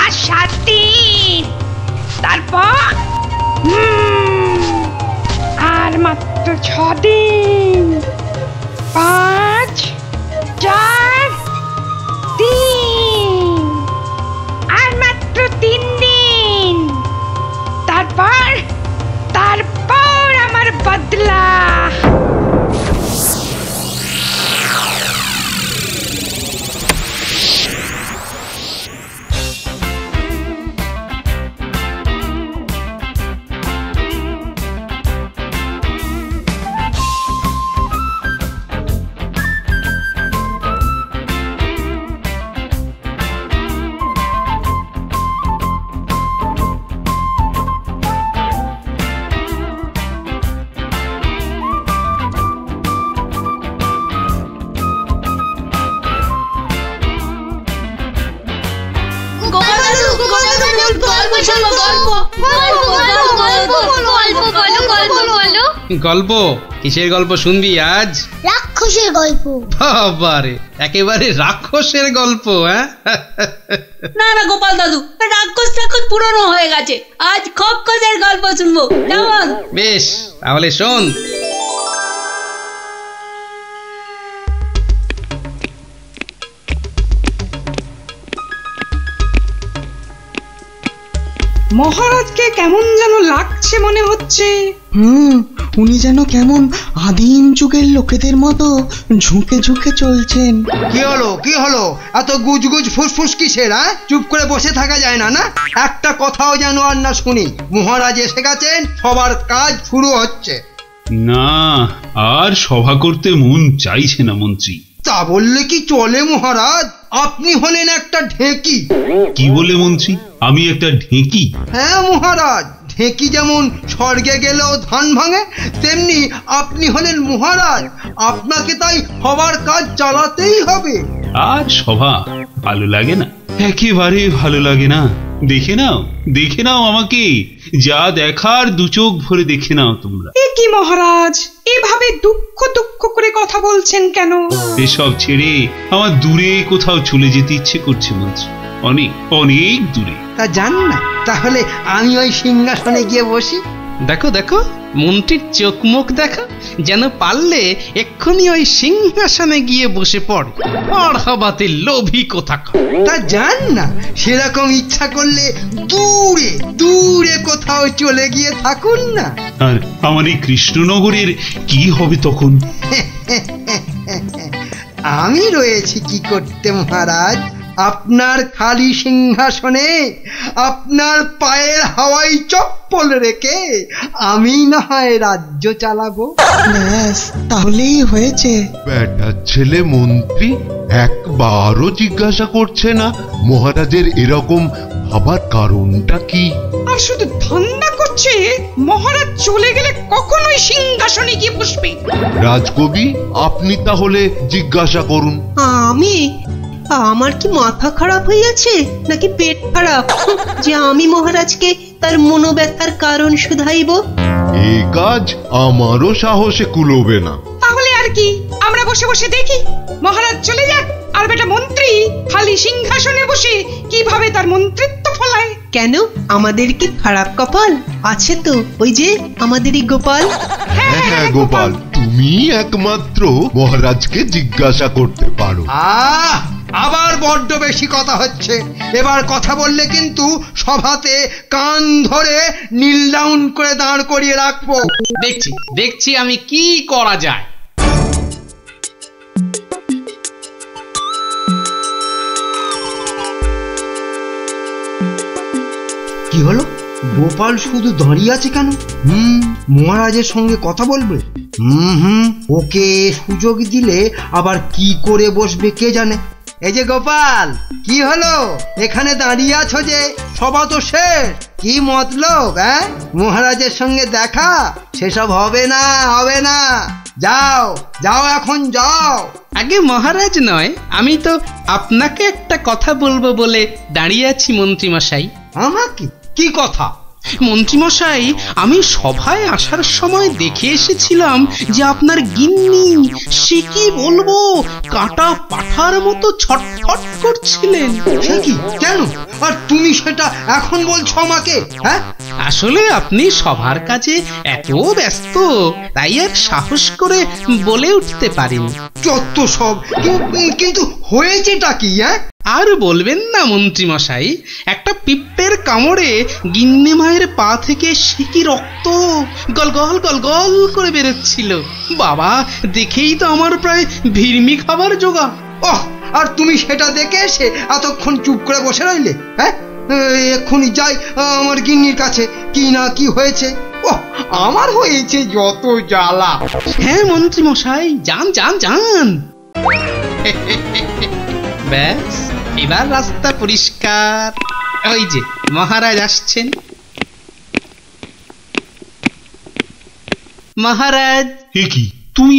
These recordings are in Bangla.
আর 7 দিন, তারপর আর মাত্র 6 দিন। 5, 4, 3, আর মাত্র 3 দিন। তারপর আমার বদলা। গল্প? কিসের গল্প শুনবি আজ? রাক্ষসের গল্প। বাবারে, একেবারে রাক্ষসের গল্প? হ্যাঁ, না না গোপাল দাদু, রাক্ষস পুরনো হয়ে গেছে। আজ খক্কসের গল্প শুনবো। কেমন? বেশ, তাহলে শোন। মহারাজকে কেমন যেন লাগছে মনে হচ্ছে। উনি যেন কেমন আদিম যুগের লোকেদের মতো ঝুঁকে ঝুঁকে চলছেন। কি হলো এত গুজগুজ ফুসফুস কিসের? চুপ করে বসে থাকা যায় না? একটা কথাও যেন আর না শুনি। মহারাজ এসে গেছেন, সবার কাজ শুরু হচ্ছে। না, আর সভা করতে মন চাইছে না মন্ত্রী। তা বললে কি চলে মহারাজ? আপনি হলেন একটা ঢেঁকি। কি বলে মন্ত্রী? আমি একটা ঢেঁকি? হ্যাঁ মহারাজ, ঢেঁকি যেমন স্বর্গে গেলেও ধান ভাঙে, তেমনি আপনি হলেন মহারাজ। আপনাকে তাই সবার কাজ চালাতেই হবে। আর সভা ভালো লাগে না, একেবারে ভালো লাগে না। দেখে নাও আমাকে, যা দেখার 2 চোখ ভরে দেখে নাও তোমরা। এ কি মহারাজ, এভাবে দুঃখ করে কথা বলছেন কেন? এসব ছেড়ে আমার দূরে কোথাও চলে যেতে ইচ্ছে করছে মন্ত্রী, অনেক দূরে। তা যান না, তাহলে আমি ওই সিংহাসনে গিয়ে বসি। দেখো মন্ত্রীর চোখ মুখ দেখো, যেন পারলে এক্ষুনি ওই সিংহাসনে গিয়ে বসে পড়ে। পড়াবাতে লোভী কোথাকার। তা যান না, সেরকম ইচ্ছা করলে দূরে কোথাও চলে গিয়ে থাকুন না। আর আমার এই কৃষ্ণনগরের কি হবে তখন? আমি রয়েছি কি করতে মহারাজ? আপনার খালি সিংহাসনে আপনার পায়ের হাওয়াই চপ্পল রেখে আমি না হয় রাজ্য চালাবো। ব্যাস, তাহলেই হয়েছে। বেটার ছেলে মন্ত্রী একবারও জিজ্ঞাসা করছে না মহারাজের এরকম ভাবার কারণটা কি। আর শুধু ধান্দা করছে মহারাজ চলে গেলে কখনোই সিংহাসনে গিয়ে বসবে। রাজকবি, আপনি তাহলে জিজ্ঞাসা করুন। আমার কি মাথা খারাপ হইয়াছে নাকি পেট খারাপ যে আমি মহারাজকে তার মনোব্যথার কারণ শুধাইব? এই কাজ আমারও সাহসে কুলোবে না। তাহলে আর কি, আমরা বসে দেখি মহারাজ চলে যাক, আর বেটা মন্ত্রী খালি সিংহাসনে বসে কিভাবে তার মন্ত্রিত্ব ফলায়। কেন, আমাদের কি খারাপ কপাল আছে? তো ওই যে আমাদেরই গোপাল। হ্যাঁ গোপাল, তুমি একমাত্র মহারাজকে জিজ্ঞাসা করতে পারো। আবার বড্ড বেশি কথা হচ্ছে। এবার কথা বললে কিন্তু সভাতে কান ধরে নীল ডাউন করে দাঁড় করিয়ে রাখবো। দেখছি আমি কি করা যায়। কি হলো? গোপাল শুধু দাঁড়িয়ে আছে কেন? মহারাজের সঙ্গে কথা বলবে। ওকে সুযোগ দিলে আবার কি করে বসবে কে জানে। এই যে গোপাল, কি হলো? এখানে দাঁড়িয়ে আছো যে? সভা তো শেষ, কি মতলব? মহারাজের সঙ্গে দেখা? সেসব হবে না। যাও এখন যাও। আগে মহারাজ নয়, আমি তো আপনাকে একটা কথা বলবো বলে দাঁড়িয়ে আছি মন্ত্রী মশাই। আমাকে? কি কথা? মন্ত্রীমশাই, আমি সভায় আসার সময় দেখে এসেছিলাম যে আপনার গিন্নি, সে কি বলবো, কাটা পাঠার মতো ছটফট করছিলেন। সে কি? কেন? আর তুমি সেটা এখন বলছো আমাকে? হ্যাঁ, আসলে আপনি সবার কাজে এত ব্যস্ত, তাই আর সাহস করে বলে উঠতে পারিনি। যত সব। কিন্তু হয়েছেটা কি? হ্যাঁ, আর বলবেন না মন্ত্রী মশাই, একটা পিঁপড়ের কামড়ে গিন্নি মায়ের পা থেকে সিকি রক্ত গল গল গল গল করে বেরোচ্ছিল। বাবা, দেখেই তো আমার প্রায় ভিড়মি খাবার জোগা। ওহ, আর তুমি সেটা দেখে এসে এতক্ষণ চুপ করে বসে রইলে? হ্যাঁ, এক্ষুনি যাই আমার গিন্নির কাছে, কি না কি হয়েছে। ওহ, আমার হয়েছে যত জ্বালা। হ্যাঁ মন্ত্রী মশাই, যান যান যান। ব্যাস, এবার রাস্তা পরিষ্কার। ওই যে মহারাজ আসছেন। মহারাজ। কি তুমি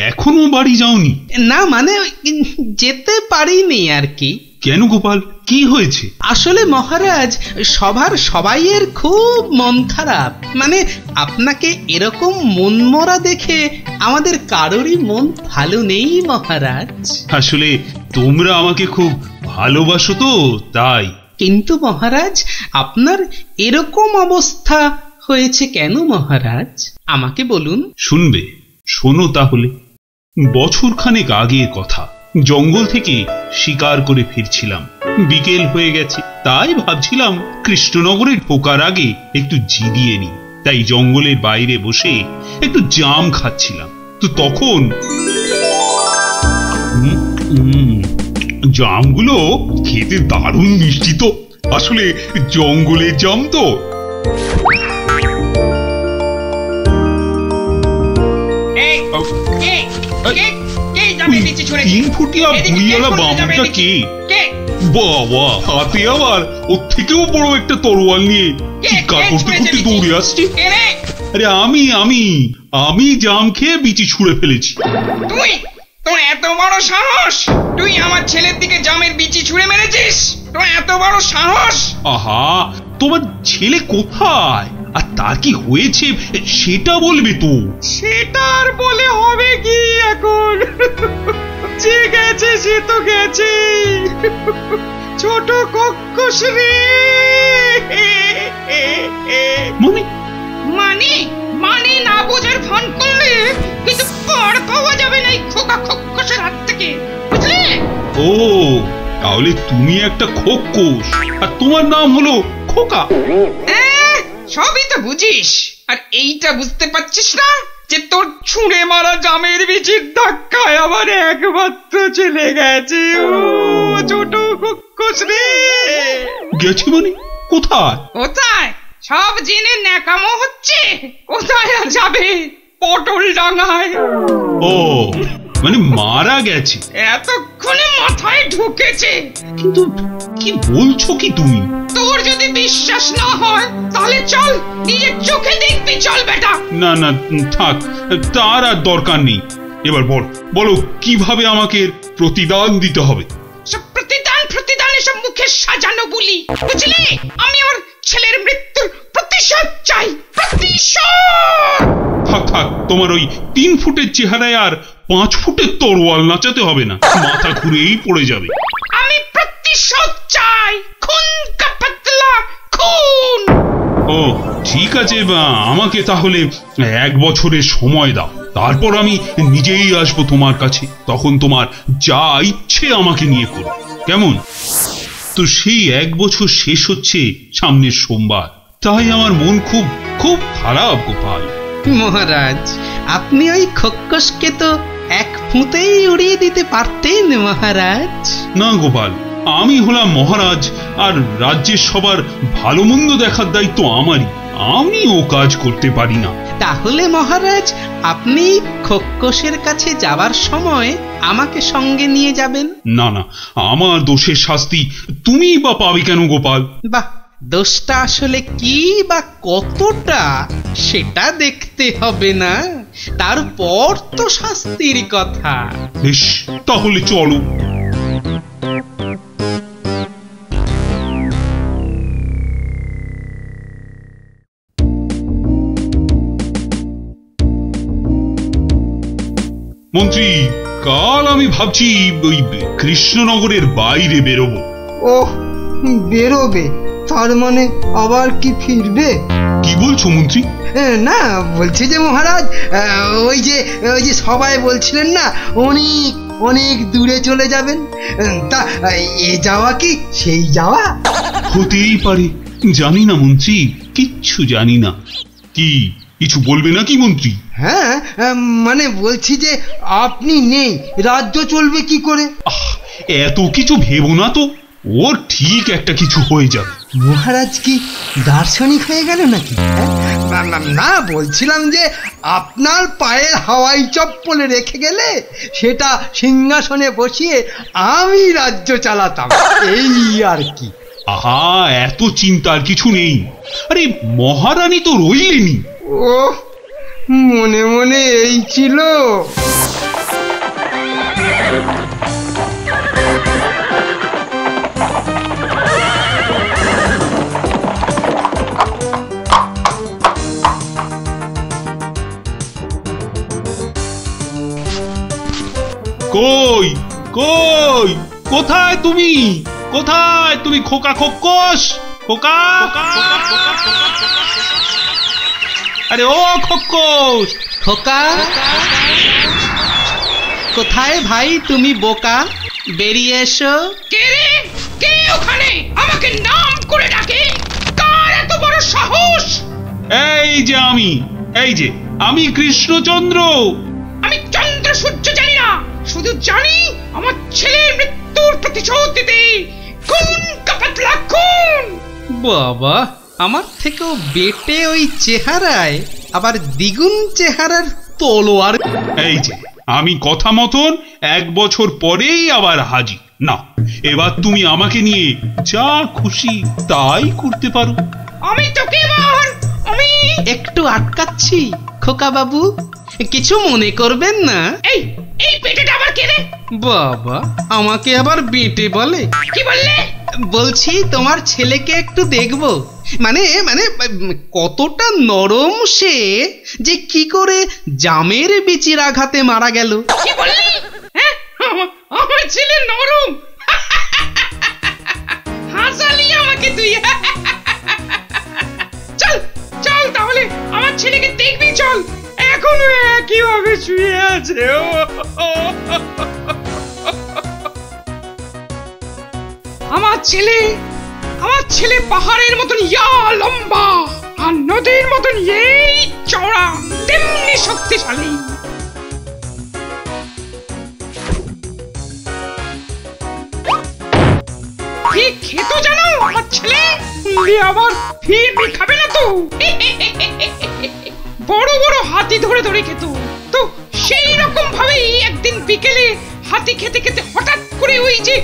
এখনো বাড়ি যাওনি? না মানে যেতে পারিনি আর কি। কেন গোপাল, কি হয়েছে? আসলে মহারাজ, সবার সবাইয়ের খুব মন খারাপ। মানে আপনাকে এরকম মনমরা দেখে আমাদের কারোরই মন ভালো নেই মহারাজ। আসলে তোমরা আমাকে খুব ভালোবাসো তো, তাই। কিন্তু মহারাজ, আপনার এরকম অবস্থা হয়েছে কেন মহারাজ? আমাকে বলুন। শুনবে? শোনো তাহলে। বছরখানেক আগের কথা। জঙ্গল থেকে শিকার করে ফিরছিলাম, বিকেল হয়ে গেছে। তাই ভাবছিলাম কৃষ্ণনগরে ঢোকার আগে একটু জিরিয়ে নি। তাই জঙ্গলের বাইরে বসে একটু জাম খাচ্ছিলাম। তো তখন জামগুলো খেতে দারুণ মিষ্টি তো। আসলে জঙ্গলের জাম তো। তিন ফুটিয়া বুড়িয়ালা বামুনটা কে? বাবা, হাতে আবার ওর থেকেও বড় একটা তরোয়াল নিয়ে চিৎকার করতে করতে দৌড়ে আসছে। আরে আমি জাম খেয়ে বিচি ছুঁড়ে ফেলেছি। তুই? তোর এত বড় সাহস? তুই আমার ছেলের দিকে জামের বিচি ছুঁড়ে মেরেছিস? তোর এত বড় সাহস? আহা, তোমার ছেলে কোথায় আর তার কি হয়েছে সেটা বলবে তো। সেটা আর বলে হবে কি এখন? যে গেছে সে তো গেছে। ছোট কক্ষস রে। মানে না বোঝার ভান করলে কিন্তু পার পাওয়া যাবে না এই খোকা কক্ষসের হাত থেকে, বুঝলে? ও, তাহলে তুমি একটা খোকস আর তোমার নাম হলো খোকা। সবই তো বুঝিস, আর এইটা বুঝতে পারছিস না যে তোর ছুঁড়ে মারা জামের বিচির ধাক্কায় আবার একমাত্র চলে গেছে। ও ছোট কক্ষস রে। গেছে মানে? কোথায়? কোথায় সব জেনে ন্যাকামো হচ্ছে? কোথায় আর যাবে? পটল ডাঙায়। ও, মানে মারা গেছে? এতক্ষণে মাথায় ঢুকেছে। কিন্তু কি বলছো কি তুমি? তোর যদি বিশ্বাস না হয় তাহলে চল, নিজের চোখে দেখবি। চল বেটা। না না, থাক, তার আর দরকার নেই। এবার বলো কিভাবে আমাকে প্রতিদান দিতে হবে? সব প্রতিদান এসব মুখে সাজানো বলি, বুঝলি? আমি আমার ছেলের মৃত্যুর প্রতিশোধ চাই। প্রতিশোধ। থাক, তোমার ওই 3 ফুটের চেহারায় আর 5 ফুটের তরোয়াল নাচাতে হবে না, মাথা ঘুরেই পড়ে যাবে। আমি প্রতিশোধ চাই, খুন কা পাতলা খুন। ও ঠিক আছে, আমাকে তাহলে 1 বছরের সময় দাও, তারপর আমি নিজেই আসবো তোমার কাছে। তখন তোমার যা ইচ্ছে আমাকে নিয়ে করো, কেমন? তো সেই 1 বছর শেষ হচ্ছে সামনের সোমবার। তাই আমার মন খুব খুব খারাপ গোপাল। মহারাজ, আপনি ওই খোকসকে তো 1 ফুঁতেই উড়িয়ে দিতে পারতেন মহারাজ। না গোপাল, আমি হলাম মহারাজ, আর রাজ্যের সবার ভালো মন্দ দেখার দায়িত্ব আমারই। আমি ও কাজ করতে পারি না। তাহলে মহারাজ, আপনি খোকসের কাছে যাবার সময় আমাকে সঙ্গে নিয়ে যাবেন। না, আমার দোষের শাস্তি তুমি বা পাবে কেন গোপাল? বাহ, দোষটা আসলে কি বা কতটা সেটা দেখতে হবে না, তারপর তো শাস্তির কথা। বেশ, তাহলে চলো। মন্ত্রী, কাল আমি ভাবছি ওই কৃষ্ণনগরের বাইরে বেরোবো। ওহ, বেরোবে, তার মানে আবার কি ফিরবে? কি বলছো মন্ত্রী? না, বলছি যে মহারাজ, ওই যে সবাই বলছিলেন না অনেক অনেক দূরে চলে যাবেন, তা এ যাওয়া কি সেই যাওয়া? হতেই পারে, জানি না মন্ত্রী, কিচ্ছু জানি না। কি কিছু বলবে নাকি মন্ত্রী? হ্যাঁ, মানে বলছি যে আপনি নেই, রাজ্য চলবে কি করে? এত কিছু ভেবো না তো, ও ঠিক একটা কিছু হয়ে যাবে। মহারাজ কি দার্শনিক হয়ে গেল নাকি? না, বলছিলাম যে আপনার পায়ের হাওয়াই চপ্পলে রেখে গেলে সেটা সিংহাসনে বসিয়ে আমি রাজ্য চালাতাম, এই আর কি। আহা, এত চিন্তার কিছু নেই। আরে মহারানী তো রইলেনি। ও মনে মনে এই ছিল। কই কই, কোথায় তুমি? কোথায় তুমি খোকা খোকস? খোকা, আরে ও খোকস! খোকা, কোথায় ভাই তুমি বোকা? বেরিয়ে এসো। কে রে? কে ওখানে আমাকে নাম করে ডাকে? কার এত বড় সাহস? এই যে আমি কৃষ্ণচন্দ্র। আমি চন্দ্র সূর্য জানি না, শুধু জানি আমার ছেলের মৃত্যুর প্রতিশোধ দিতে খুন কাপাতলা খুন। বাবা, আমার থেকেও বেটে ওই চেহারায় আবার দ্বিগুণ চেহারার তলোয়ার। এই যে আমি কথা মতন 1 বছর পরেই আবার হাজির। না, এবার তুমি আমাকে নিয়ে যা খুশি তাই করতে পারো। আমি তোকে এবার একটু আটকাচ্ছি খোকা বাবু, কিছু মনে করবেন না। এই পেটেটা আবার কে রে? বাবা, আমাকে আবার বেটে বলে? কি বললে? বলছি তোমার ছেলেকে একটু দেখবো, মানে কতটা নরম সে, যে কি করে জামের বিচির আঘাতে মারা গেল। কি বললি? হ্যাঁ, আমার ছেলে নরম? হাসালি আমাকে তুই। চল চল, তাহলে আমার ছেলেকে দেখবি, চল। এখনো একইভাবে শুয়ে আছে। আমার ছেলে পাহাড়ের মতন ইয়া লম্বা, আর নদীর মতন এই চওড়া, তেমনি শক্তিশালী। কি খেত জানো আমার ছেলে? আবার ফিরবি খাবে না তো? বড় বড় হাতি ধরে ধরে খেত। তো সেই রকম ভাবেই একদিন বিকেলে হাতি খেতে খেতে হঠাৎ করে ওই যে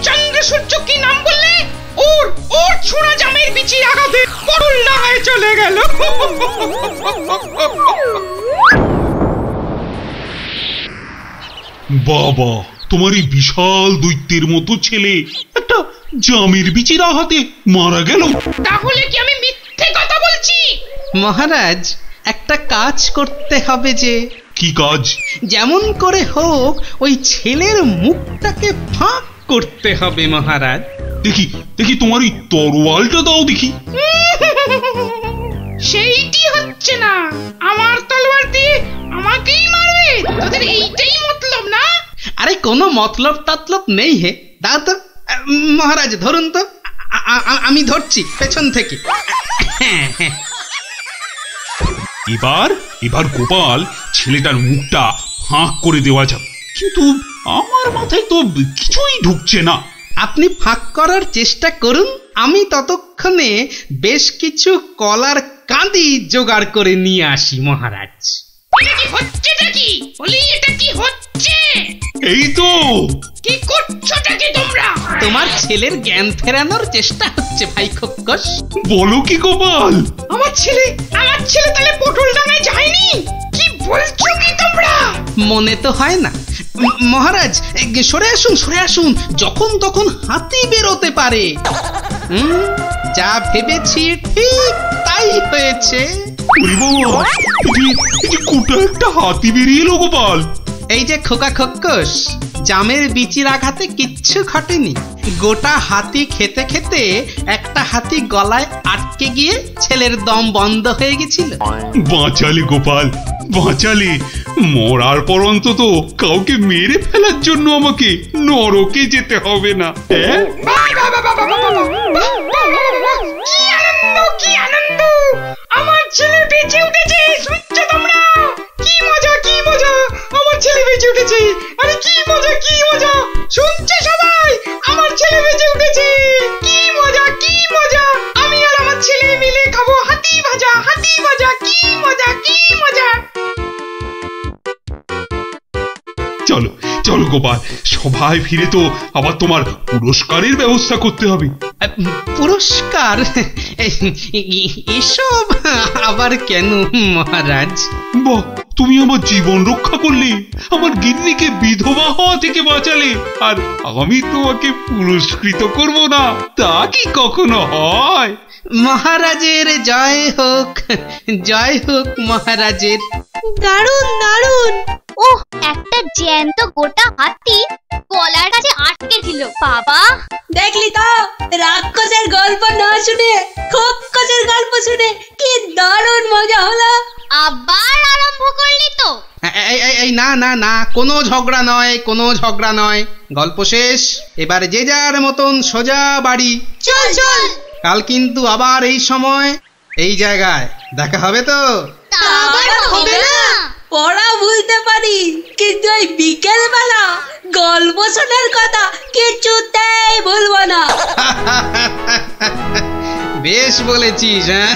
চন্দ্র সূর্য, কি নাম বললে? ওর ছোড়া জামের বিচির আঘাতে করুণ ডাঙায় চলে গেল। বাবা, তোমার এই বিশাল দৈত্যের মতো ছেলে একটা জামের বিচির আঘাতে মারা গেল? তাহলে কি আমি মিথ্যে কথা বলছি? মহারাজ, একটা কাজ করতে হবে যে। কি কাজ? যেমন করে হোক ওই ছেলের মুখটাকে ফাঁক করতে হবে মহারাজ। দেখি তোমার এই তরোয়ালটা দাও দেখি। সেইটি হচ্ছে না, আমার তলোয়ার দিয়ে আমাকেই মারবে? তোদের এইটাই মতলব না? আরে কোনো মতলব টাতলব নেই হে, দাও তো। মহারাজ ধরুন তো, আমি ধরছি পেছন থেকে। এবার গোপাল ছেলেটার মুখটা ফাঁক করে দেওয়া যাবে, কিন্তু আমার মাথায় তো কিছুই ঢুকছে না। আপনি ফাঁক করার চেষ্টা করুন, আমি ততক্ষণে বেশ কিছু কলার কাঁদি জোগাড় করে নিয়ে আসি মহারাজ। এটা কি হচ্ছে নাকি? বলি, এটা কি হচ্ছে? এই তো। কি করছোটা কি তোমরা? তোমার ছেলের জ্ঞান ফেরানোর চেষ্টা হচ্ছে ভাই খোকস। বলো কি গোপাল? আমার ছেলে তাহলে পটল ডাঙায় যায়নি? কি বলছো কি তোমরা? মনে তো হয় না মহারাজ। সরে আসুন, যখন তখন হাতি বেরোতে পারে। যা ভেবেছি ঠিক তাই হয়েছে। কোটা একটা হাতি বেরিয়ে এলো গোপাল। এই যে খোকা খোকস, জামের বিচির আঘাতে কিচ্ছু ঘটেনি, গোটা হাতি খেতে খেতে একটা হাতি গলায় আটকে গিয়ে ছেলের দম বন্ধ হয়ে গেছিল। বাঁচালে গোপাল, বাঁচালে। মরার পর অন্তত কাউকে মেরে ফেলার জন্য আমাকে নরকে যেতে হবে না। হ্যাঁ, কি আনন্দ, কি আনন্দ! আমার ছেলে বেঁচে উঠেছে, শুনছো তোমরা? কি মজা, কি মজা! আমার ছেলে বেঁচে উঠেছে। আরে কি মজা, কি মজা! শুনছে সবাই? আমার ছেলে বেঁচে উঠেছে। কি মজা, কি মজা! আমি আর আমার ছেলে মিলে খাবো হাতি ভাজা, হাতি ভাজা। কি মজা, কি মজা! চলো চলো গোপাল, সবাই ফিরে তো আবার তোমার পুরস্কারের ব্যবস্থা করতে হবে। পুরস্কার? এসব আবার কেন মহারাজ? বাহ, তুমি আমার জীবন রক্ষা করলে, আমার গিন্নিকে বিধবা হওয়া থেকে বাঁচালে, আর আমি তোমাকে পুরস্কৃত করব না, তা কি কখনো হয়? মহারাজের জয় হোক, জয় হোক মহারাজের। দারুণ দারুণ। ওহ, একটা জ্যান্ত গোটা হাতি গলার কাছে আটকে ছিল। বাবা, দেখলি তো, রাক্ষসের গল্প না শুনে খোকসের গল্প শুনে কি দারুণ মজা হলো। আবার আরম্ভ করলি তো? এই না না না, কোনো ঝগড়া নয়, কোনো ঝগড়া নয়। গল্প শেষ, এবার যে যার মতন সোজা বাড়ি। চল চল। কাল কিন্তু আবার এই সময় এই জায়গায় দেখা হবে তো? তা আবার হবে না। পড়া ভুলতে পারি, কিন্তু ওই বিকেল বেলা গল্প শোনার কথা কিছুতেই ভুলবো না। বেশ বলেছিস, হ্যাঁ।